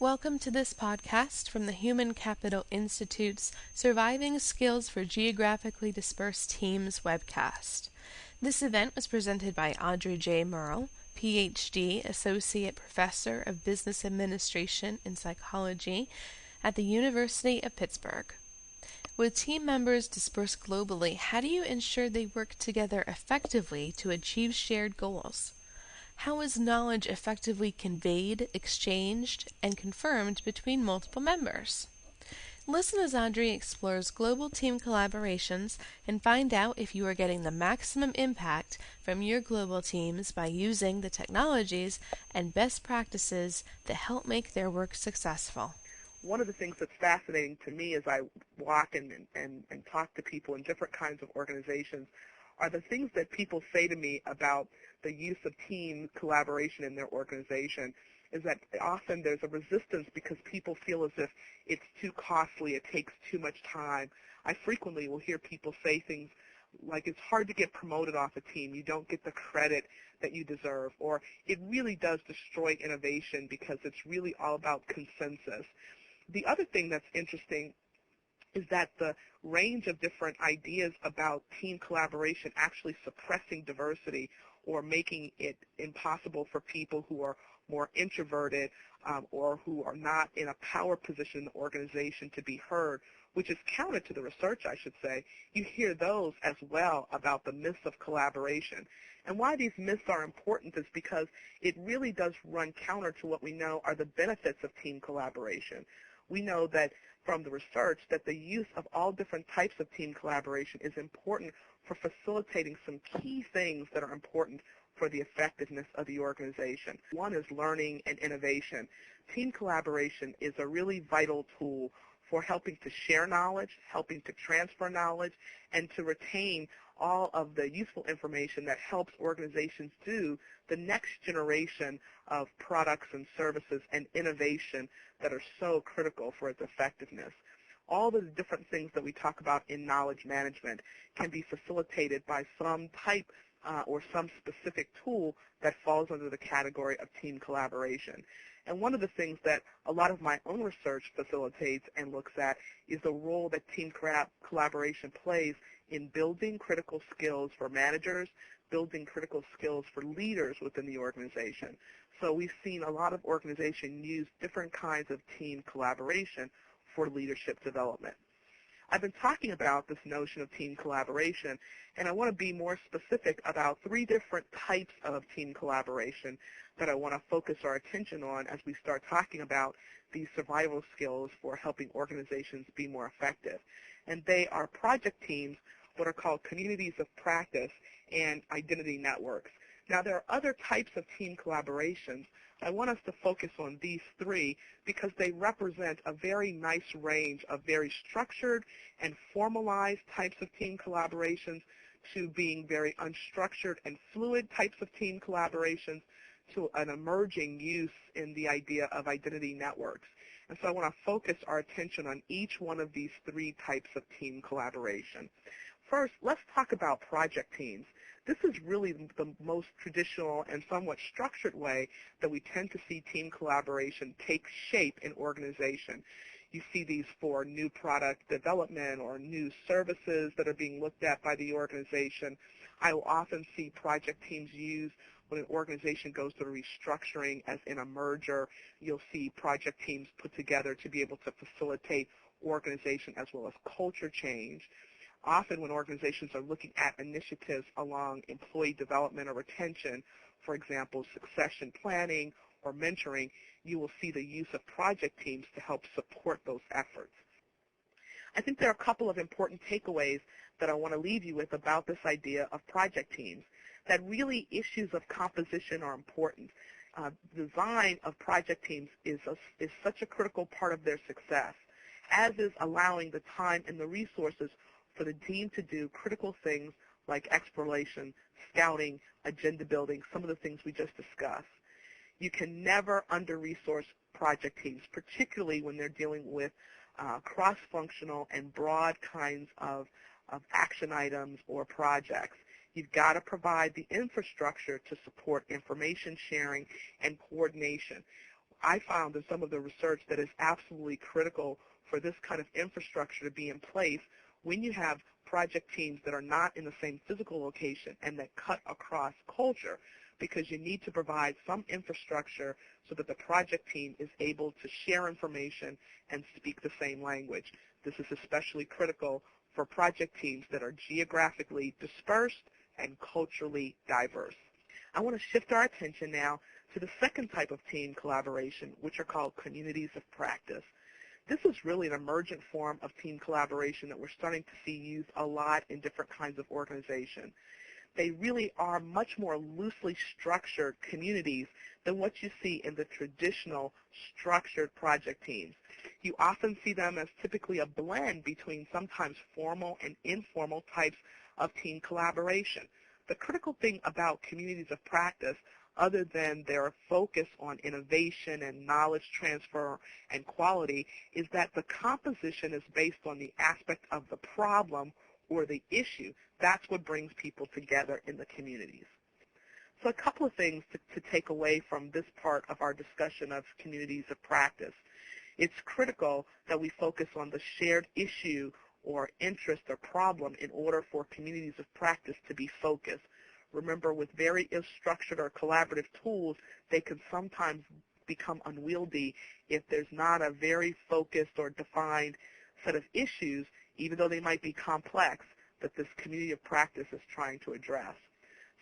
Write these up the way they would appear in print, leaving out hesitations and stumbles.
Welcome to this podcast from the Human Capital Institute's Surviving Skills for Geographically Dispersed Teams webcast. This event was presented by Audrey J. Merle, Ph.D., Associate Professor of Business Administration and Psychology at the University of Pittsburgh. With team members dispersed globally, how do you ensure they work together effectively to achieve shared goals? How is knowledge effectively conveyed, exchanged, and confirmed between multiple members? Listen as Audrey explores global team collaborations and find out if you are getting the maximum impact from your global teams by using the technologies and best practices that help make their work successful. One of the things that's fascinating to me as I walk and talk to people in different kinds of organizations are the things that people say to me about the use of team collaboration in their organization, is that often there's a resistance because people feel as if it's too costly, it takes too much time. I frequently will hear people say things like it's hard to get promoted off a team, you don't get the credit that you deserve, or it really does destroy innovation because it's really all about consensus. The other thing that's interesting is that the range of different ideas about team collaboration actually suppressing diversity or making it impossible for people who are more introverted or who are not in a power position in the organization to be heard, which is counter to the research, I should say. You hear those as well about the myths of collaboration. And why these myths are important is because it really does run counter to what we know are the benefits of team collaboration. We know that from the research that the use of all different types of team collaboration is important for facilitating some key things that are important for the effectiveness of the organization. One is learning and innovation. Team collaboration is a really vital tool for helping to share knowledge, helping to transfer knowledge, and to retain all of the useful information that helps organizations do the next generation of products and services and innovation that are so critical for its effectiveness. All the different things that we talk about in knowledge management can be facilitated by some type or some specific tool that falls under the category of team collaboration. And one of the things that a lot of my own research facilitates and looks at is the role that team collaboration plays in building critical skills for managers, building critical skills for leaders within the organization. So we've seen a lot of organizations use different kinds of team collaboration for leadership development. I've been talking about this notion of team collaboration, and I want to be more specific about three different types of team collaboration that I want to focus our attention on as we start talking about these survival skills for helping organizations be more effective. And they are project teams, what are called communities of practice, and identity networks. Now, there are other types of team collaborations. I want us to focus on these three because they represent a very nice range of very structured and formalized types of team collaborations to being very unstructured and fluid types of team collaborations to an emerging use in the idea of identity networks. And so I want to focus our attention on each one of these three types of team collaboration. First, let's talk about project teams. This is really the most traditional and somewhat structured way that we tend to see team collaboration take shape in organization. You see these for new product development or new services that are being looked at by the organization. I will often see project teams used when an organization goes through restructuring, as in a merger. You'll see project teams put together to be able to facilitate organization as well as culture change. Often when organizations are looking at initiatives along employee development or retention, for example, succession planning or mentoring, you will see the use of project teams to help support those efforts. I think there are a couple of important takeaways that I want to leave you with about this idea of project teams, that really issues of composition are important. Design of project teams is such a critical part of their success, as is allowing the time and the resources for the team to do critical things like exploration, scouting, agenda building, some of the things we just discussed. You can never under-resource project teams, particularly when they're dealing with cross-functional and broad kinds of action items or projects. You've got to provide the infrastructure to support information sharing and coordination. I found in some of the research that is absolutely critical for this kind of infrastructure to be in place when you have project teams that are not in the same physical location and that cut across culture, because you need to provide some infrastructure so that the project team is able to share information and speak the same language. This is especially critical for project teams that are geographically dispersed and culturally diverse. I want to shift our attention now to the second type of team collaboration, which are called communities of practice. This is really an emergent form of team collaboration that we're starting to see used a lot in different kinds of organizations. They really are much more loosely structured communities than what you see in the traditional structured project teams. You often see them as typically a blend between sometimes formal and informal types of team collaboration. The critical thing about communities of practice, other than their focus on innovation and knowledge transfer and quality, is that the composition is based on the aspect of the problem or the issue. That's what brings people together in the communities. So a couple of things to take away from this part of our discussion of communities of practice. It's critical that we focus on the shared issue or interest or problem in order for communities of practice to be focused. Remember, with very ill-structured or collaborative tools, they can sometimes become unwieldy if there's not a very focused or defined set of issues, even though they might be complex, that this community of practice is trying to address.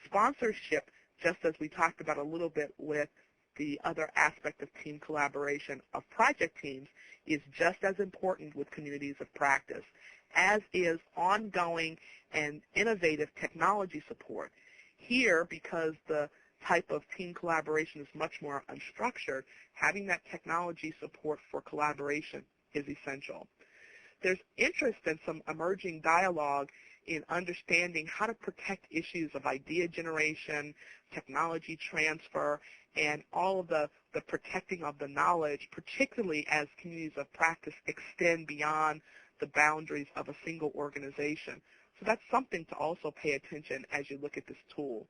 Sponsorship, just as we talked about a little bit with the other aspect of team collaboration of project teams, is just as important with communities of practice, as is ongoing and innovative technology support. Here, because the type of team collaboration is much more unstructured, having that technology support for collaboration is essential. There's interest in some emerging dialogue in understanding how to protect issues of idea generation, technology transfer, and all of the protecting of the knowledge, particularly as communities of practice extend beyond the boundaries of a single organization. So that's something to also pay attention as you look at this tool.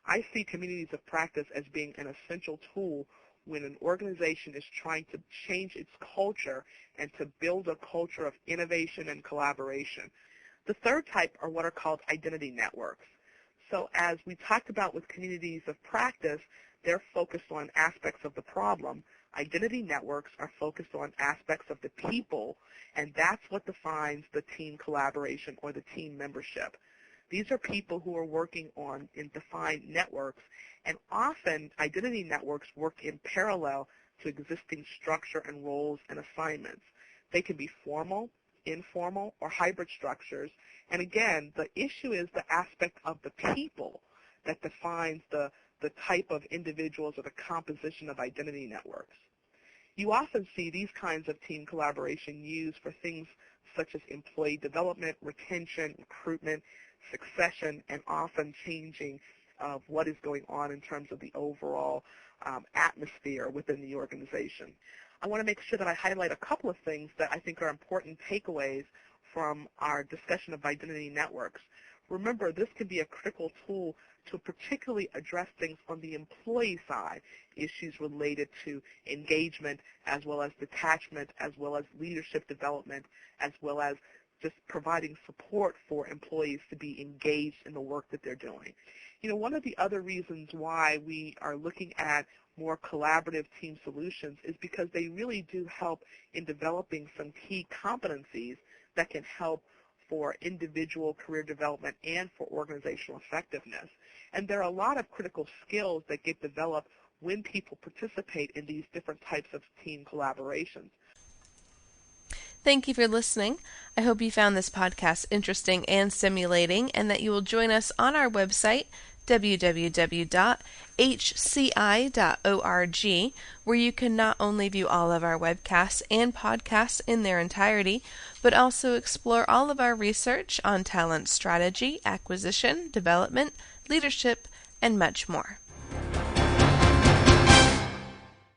I see communities of practice as being an essential tool when an organization is trying to change its culture and to build a culture of innovation and collaboration. The third type are what are called identity networks. So as we talked about with communities of practice, they're focused on aspects of the problem. Identity networks are focused on aspects of the people, and that's what defines the team collaboration or the team membership. These are people who are working on in defined networks, and often identity networks work in parallel to existing structure and roles and assignments. They can be formal, informal, or hybrid structures, and again, the issue is the aspect of the people that defines the type of individuals or the composition of identity networks. You often see these kinds of team collaboration used for things such as employee development, retention, recruitment, succession, and often changing of what is going on in terms of the overall atmosphere within the organization. I want to make sure that I highlight a couple of things that I think are important takeaways from our discussion of identity networks. Remember, this can be a critical tool to particularly address things on the employee side, issues related to engagement as well as detachment, as well as leadership development, as well as just providing support for employees to be engaged in the work that they're doing. You know, one of the other reasons why we are looking at more collaborative team solutions is because they really do help in developing some key competencies that can help for individual career development and for organizational effectiveness. And there are a lot of critical skills that get developed when people participate in these different types of team collaborations. Thank you for listening. I hope you found this podcast interesting and stimulating, and that you will join us on our website, www.hci.org, where you can not only view all of our webcasts and podcasts in their entirety, but also explore all of our research on talent strategy, acquisition, development, leadership, and much more.